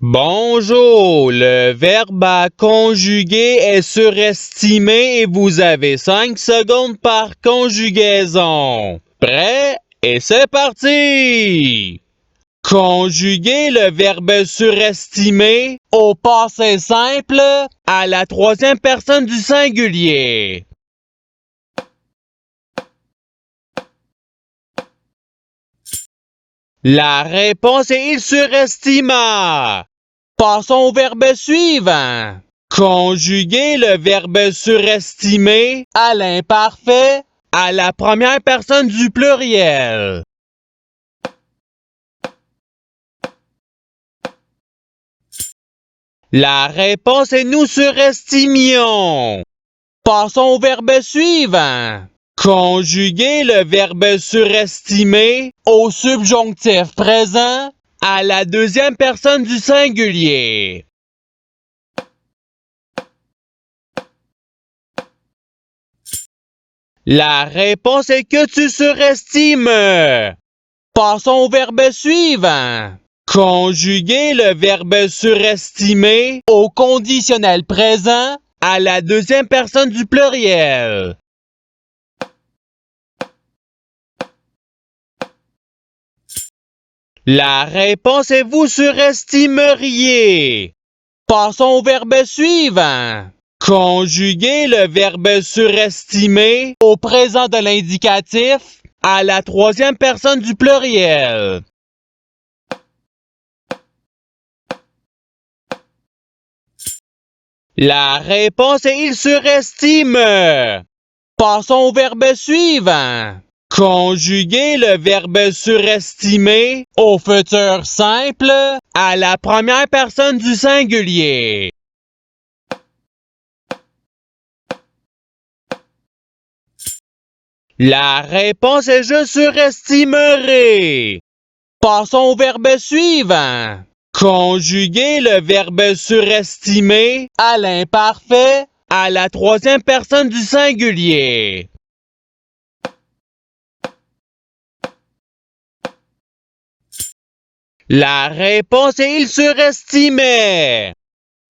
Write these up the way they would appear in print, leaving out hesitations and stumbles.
Bonjour, le verbe à conjuguer est surestimé et vous avez 5 secondes par conjugaison. Prêt? Et c'est parti! Conjuguer le verbe surestimé au passé simple à la troisième personne du singulier. La réponse est il surestima. Passons au verbe suivant. Conjuguer le verbe surestimer à l'imparfait à la première personne du pluriel. La réponse est nous surestimions. Passons au verbe suivant. Conjuguer le verbe surestimer au subjonctif présent à la deuxième personne du singulier. La réponse est que tu surestimes. Passons au verbe suivant. Conjuguer le verbe surestimer au conditionnel présent à la deuxième personne du pluriel. La réponse est vous surestimeriez. Passons au verbe suivant. Conjuguer le verbe surestimer au présent de l'indicatif à la troisième personne du pluriel. La réponse est il surestime. Passons au verbe suivant. Conjuguer le verbe surestimer au futur simple à la première personne du singulier. La réponse est je surestimerai. Passons au verbe suivant. Conjuguer le verbe surestimer à l'imparfait à la troisième personne du singulier. La réponse est il surestimait.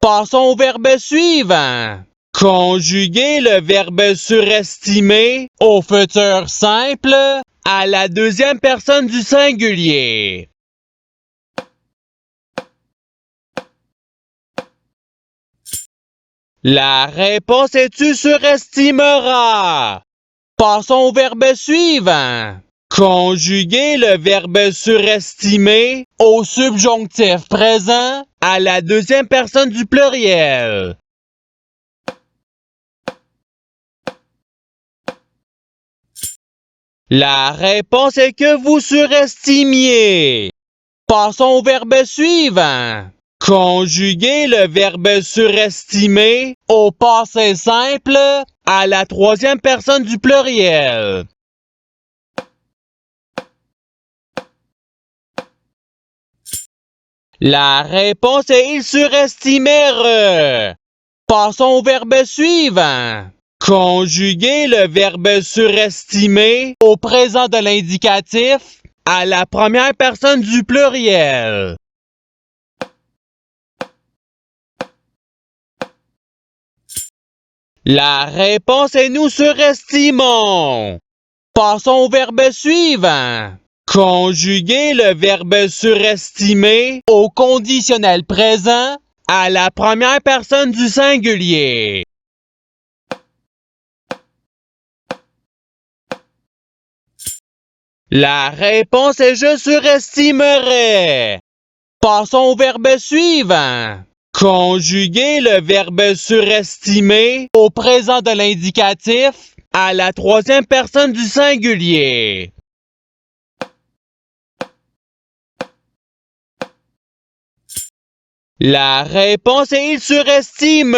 Passons au verbe suivant. Conjuguer le verbe surestimer au futur simple à la deuxième personne du singulier. La réponse est tu surestimeras. Passons au verbe suivant. Conjuguer le verbe surestimer au subjonctif présent à la deuxième personne du pluriel. La réponse est que vous surestimiez. Passons au verbe suivant. Conjuguer le verbe surestimer au passé simple à la troisième personne du pluriel. La réponse est il surestimèrent. Passons au verbe suivant. Conjuguer le verbe surestimer au présent de l'indicatif à la première personne du pluriel. La réponse est nous surestimons. Passons au verbe suivant. Conjuguer le verbe surestimer au conditionnel présent à la première personne du singulier. La réponse est je surestimerais. Passons au verbe suivant. Conjuguer le verbe surestimer au présent de l'indicatif à la troisième personne du singulier. La réponse est il surestime.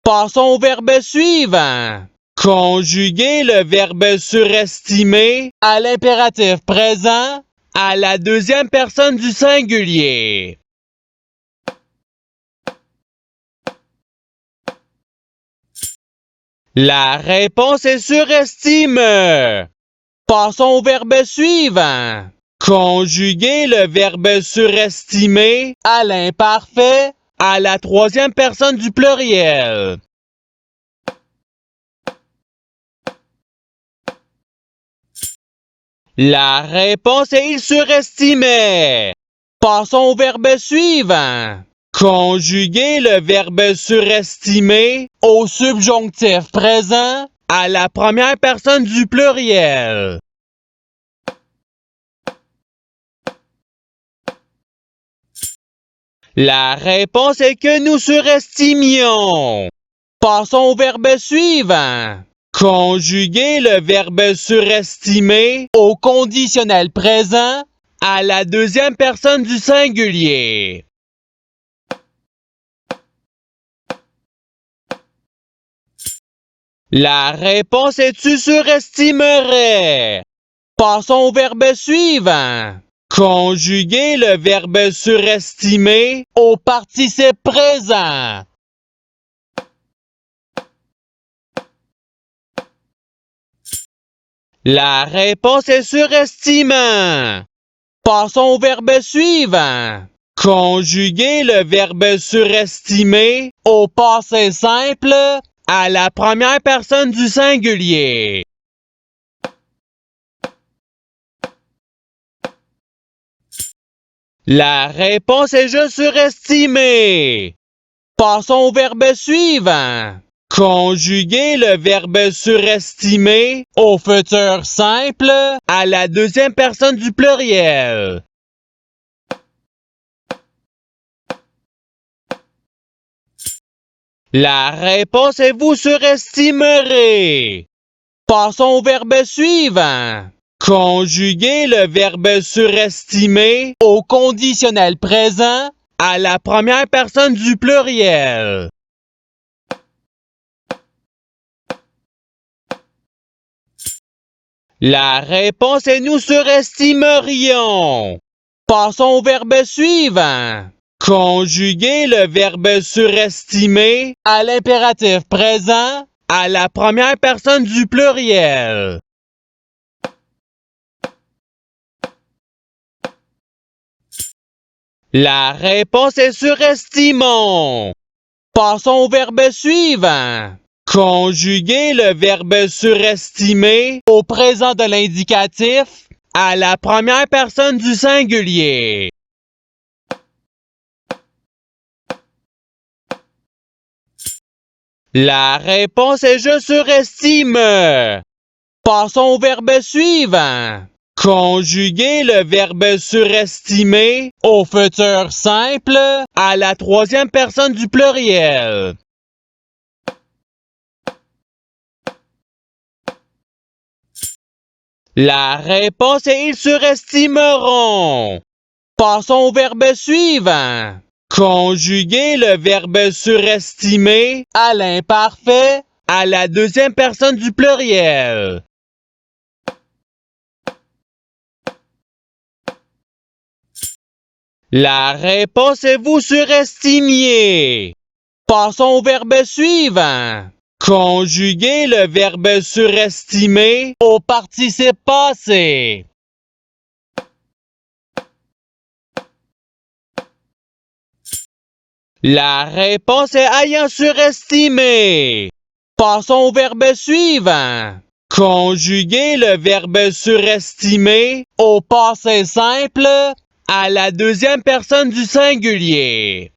Passons au verbe suivant. Conjuguer le verbe surestimer à l'impératif présent à la deuxième personne du singulier. La réponse est surestime. Passons au verbe suivant. Conjuguer le verbe surestimer à l'imparfait à la troisième personne du pluriel. La réponse est il surestimait. Passons au verbe suivant. Conjuguer le verbe surestimer au subjonctif présent à la première personne du pluriel. La réponse est que nous surestimions. Passons au verbe suivant. Conjuguer le verbe surestimer au conditionnel présent à la deuxième personne du singulier. La réponse est tu surestimerais. Passons au verbe suivant. Conjuguer le verbe surestimer au participe présent. La réponse est surestimant. Passons au verbe suivant. Conjuguer le verbe surestimer au passé simple à la première personne du singulier. La réponse est je surestimé. Passons au verbe suivant. Conjuguer le verbe surestimer au futur simple à la deuxième personne du pluriel. La réponse est vous surestimerez. Passons au verbe suivant. Conjuguer le verbe surestimer au conditionnel présent à la première personne du pluriel. La réponse est nous surestimerions. Passons au verbe suivant. Conjuguer le verbe surestimer à l'impératif présent à la première personne du pluriel. La réponse est surestimons. Passons au verbe suivant. Conjuguer le verbe surestimer au présent de l'indicatif à la première personne du singulier. La réponse est je surestime. Passons au verbe suivant. Conjuguer le verbe surestimer au futur simple à la troisième personne du pluriel. La réponse est ils surestimeront. Passons au verbe suivant. Conjuguer le verbe surestimer à l'imparfait à la deuxième personne du pluriel. La réponse est vous surestimiez. Passons au verbe suivant. Conjuguer le verbe surestimer au participe passé. La réponse est ayant surestimé. Passons au verbe suivant. Conjuguer le verbe surestimer au passé simple à la deuxième personne du singulier.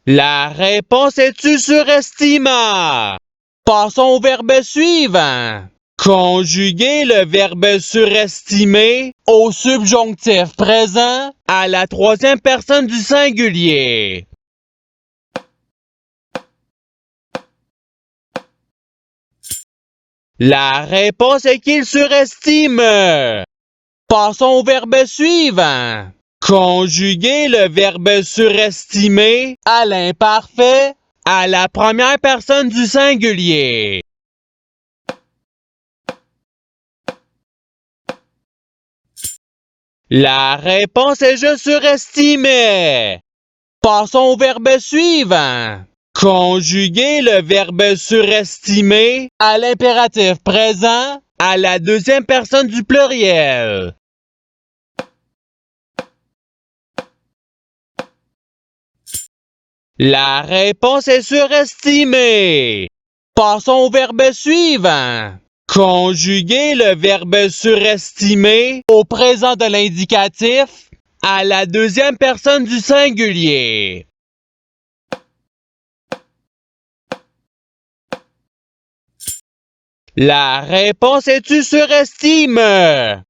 La réponse est tu surestima. Passons au verbe suivant. Conjuguer le verbe surestimer au subjonctif présent à la troisième personne du singulier. La réponse est qu'il surestime. Passons au verbe suivant. Conjuguer le verbe surestimer à l'imparfait à la première personne du singulier. La réponse est je surestimais. Passons au verbe suivant. Conjuguez le verbe surestimer à l'impératif présent à la deuxième personne du pluriel. La réponse est surestimée. Passons au verbe suivant. Conjuguez le verbe surestimer au présent de l'indicatif à la deuxième personne du singulier. La réponse est tu surestimes.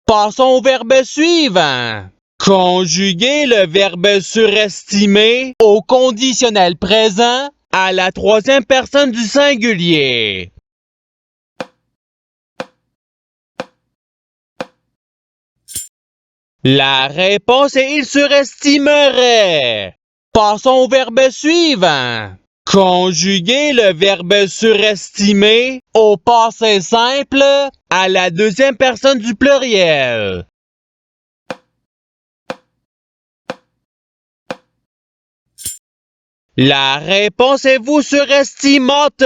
Passons au verbe suivant. Conjuguez le verbe surestimer au conditionnel présent à la troisième personne du singulier. La réponse est il surestimerait. Passons au verbe suivant. Conjuguez le verbe surestimer au passé simple à la deuxième personne du pluriel. La réponse est vous surestimate.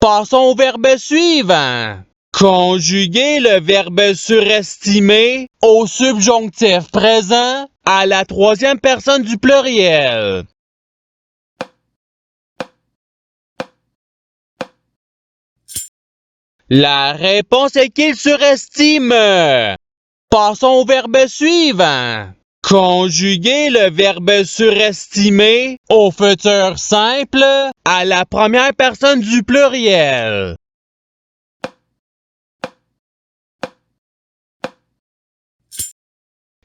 Passons au verbe suivant. Conjuguez le verbe surestimer au subjonctif présent à la troisième personne du pluriel. La réponse est qu'il surestime. Passons au verbe suivant. Conjuguez le verbe surestimer au futur simple à la première personne du pluriel.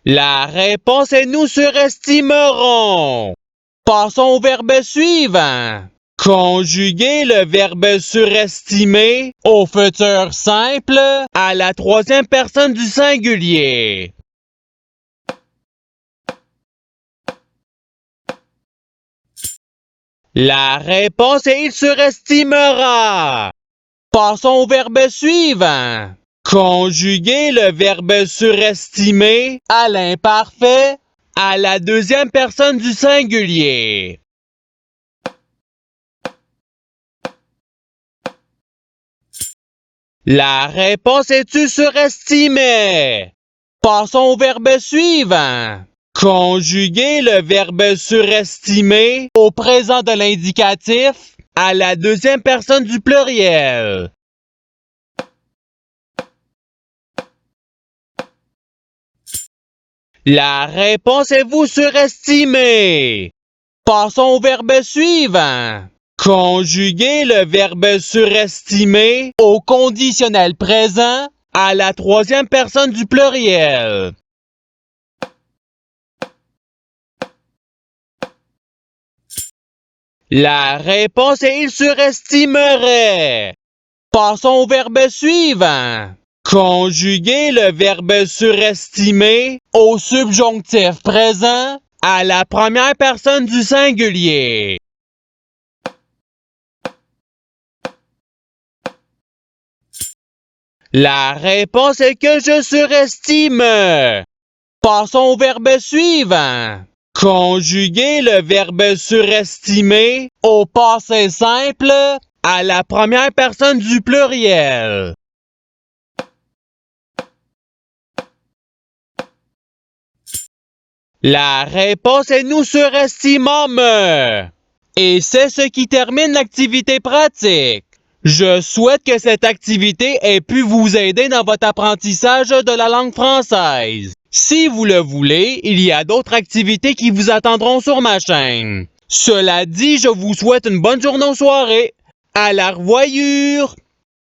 La réponse est nous surestimerons. Passons au verbe suivant. Conjuguez le verbe surestimer au futur simple à la troisième personne du singulier. La réponse est il surestimera. Passons au verbe suivant. Conjuguez le verbe surestimer à l'imparfait à la deuxième personne du singulier. La réponse est tu surestimais. Passons au verbe suivant. Conjuguez le verbe surestimer au présent de l'indicatif à la deuxième personne du pluriel. La réponse est vous surestimez. Passons au verbe suivant. Conjuguez le verbe surestimer au conditionnel présent à la troisième personne du pluriel. La réponse est il surestimerait. Passons au verbe suivant. Conjuguez le verbe surestimer au subjonctif présent à la première personne du singulier. La réponse est que je surestime. Passons au verbe suivant. Conjuguez le verbe surestimer au passé simple à la première personne du pluriel. La réponse est nous surestimons. Et c'est ce qui termine l'activité pratique. Je souhaite que cette activité ait pu vous aider dans votre apprentissage de la langue française. Si vous le voulez, il y a d'autres activités qui vous attendront sur ma chaîne. Cela dit, je vous souhaite une bonne journée ou soirée. À la revoyure!